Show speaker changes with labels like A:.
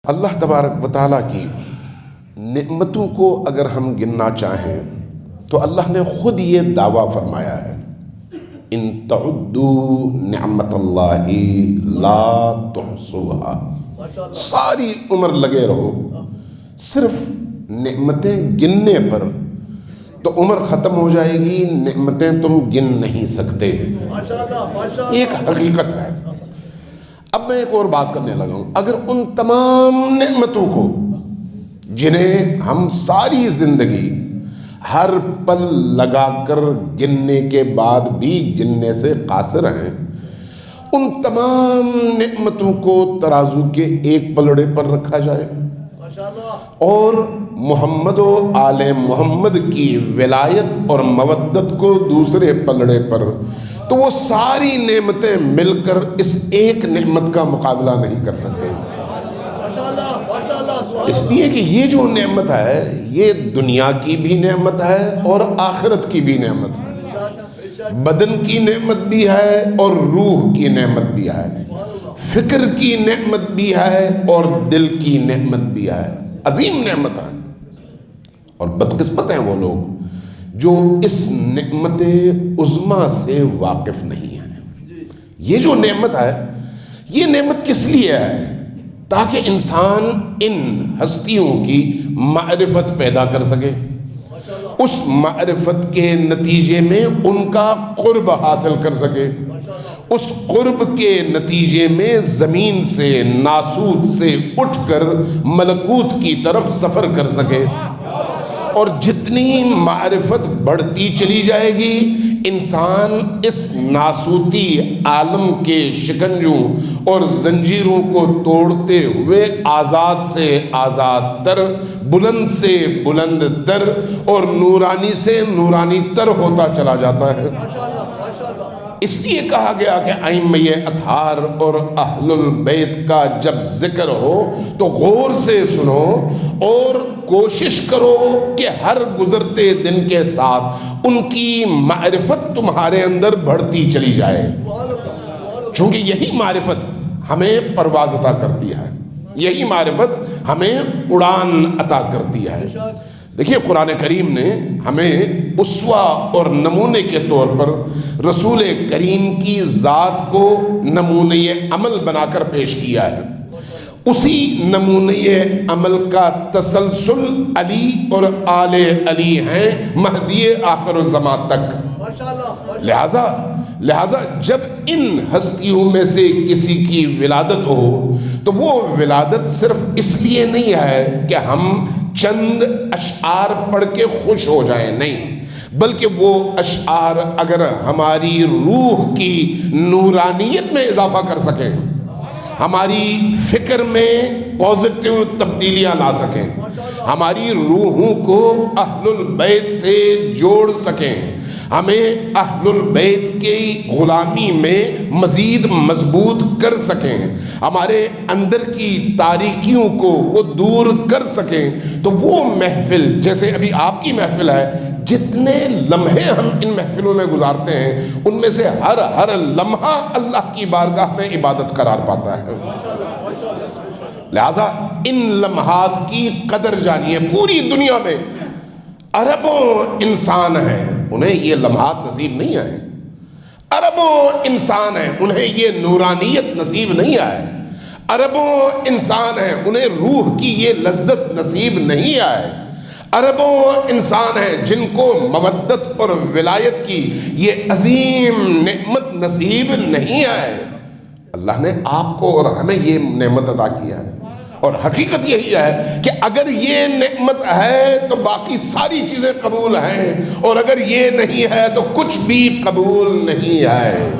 A: اللہ تبارک و تعالیٰ کی نعمتوں کو اگر ہم گننا چاہیں تو اللہ نے خود یہ دعویٰ فرمایا ہے، ان تعدوا نعمت اللہ لا تحصوها۔ ساری عمر لگے رہو صرف نعمتیں گننے پر تو عمر ختم ہو جائے گی، نعمتیں تم گن نہیں سکتے۔ ایک حقیقت ہے۔ اب میں ایک اور بات کرنے لگا ہوں، اگر ان تمام نعمتوں کو جنہیں ہم ساری زندگی ہر پل لگا کر گننے کے بعد بھی گننے سے قاصر ہیں، ان تمام نعمتوں کو ترازو کے ایک پلڑے پر رکھا جائے اور محمد و آل محمد کی ولایت اور مودت کو دوسرے پلڑے پر، تو وہ ساری نعمتیں مل کر اس ایک نعمت کا مقابلہ نہیں کر سکتے۔ اس لیے کہ یہ جو نعمت ہے یہ دنیا کی بھی نعمت ہے اور آخرت کی بھی نعمت ہے، بدن کی نعمت بھی ہے اور روح کی نعمت بھی ہے، فکر کی نعمت بھی ہے اور دل کی نعمت بھی ہے، عظیم نعمت ہے۔ اور بدقسمت ہیں وہ لوگ جو اس نعمت عظمیٰ سے واقف نہیں ہیں۔ یہ جو نعمت ہے یہ نعمت کس لیے ہے؟ تاکہ انسان ان ہستیوں کی معرفت پیدا کر سکے، اس معرفت کے نتیجے میں ان کا قرب حاصل کر سکے، اس قرب کے نتیجے میں زمین سے ناسوت سے اٹھ کر ملکوت کی طرف سفر کر سکے۔ اور جتنی معرفت بڑھتی چلی جائے گی انسان اس ناسوتی عالم کے شکنجوں اور زنجیروں کو توڑتے ہوئے آزاد سے آزاد تر، بلند سے بلند تر اور نورانی سے نورانی تر ہوتا چلا جاتا ہے۔ اس لیے کہا گیا کہ ائمہ اطہار اور اہل البیت کا جب ذکر ہو تو غور سے سنو اور کوشش کرو کہ ہر گزرتے دن کے ساتھ ان کی معرفت تمہارے اندر بڑھتی چلی جائے، چونکہ یہی معرفت ہمیں پرواز عطا کرتی ہے، یہی معرفت ہمیں اڑان عطا کرتی ہے۔ دیکھیے قرآن کریم نے ہمیں اسوہ اور نمونے کے طور پر رسول کریم کی ذات کو نمونۂ عمل بنا کر پیش کیا ہے۔ اسی نمونۂ عمل کا تسلسل علی اور آل علی ہیں مہدی آخر الزمان تک۔ لہذا جب ان ہستیوں میں سے کسی کی ولادت ہو تو وہ ولادت صرف اس لیے نہیں ہے کہ ہم چند اشعار پڑھ کے خوش ہو جائیں، نہیں، بلکہ وہ اشعار اگر ہماری روح کی نورانیت میں اضافہ کر سکیں، ہماری فکر میں پازیٹیو تبدیلیاں لا سکیں، ہماری روحوں کو اہل البیت سے جوڑ سکیں، ہمیں اہل البیت کی غلامی میں مزید مضبوط کر سکیں، ہمارے اندر کی تاریکیوں کو وہ دور کر سکیں، تو وہ محفل جیسے ابھی آپ کی محفل ہے، جتنے لمحے ہم ان محفلوں میں گزارتے ہیں ان میں سے ہر لمحہ اللہ کی بارگاہ میں عبادت قرار پاتا ہے۔ لہذا ان لمحات کی قدر جانیے۔ پوری دنیا میں اربوں انسان ہیں انہیں یہ لمحات نصیب نہیں آئے، اربوں انسان ہیں انہیں یہ نورانیت نصیب نہیں آئے، اربوں انسان ہیں انہیں روح کی یہ لذت نصیب نہیں آئے، اربوں انسان ہیں جن کو مودت اور ولایت کی یہ عظیم نعمت نصیب نہیں آئے۔ اللہ نے آپ کو اور ہمیں یہ نعمت عطا کیا ہے، اور حقیقت یہی ہے کہ اگر یہ نعمت ہے تو باقی ساری چیزیں قبول ہیں، اور اگر یہ نہیں ہے تو کچھ بھی قبول نہیں ہے۔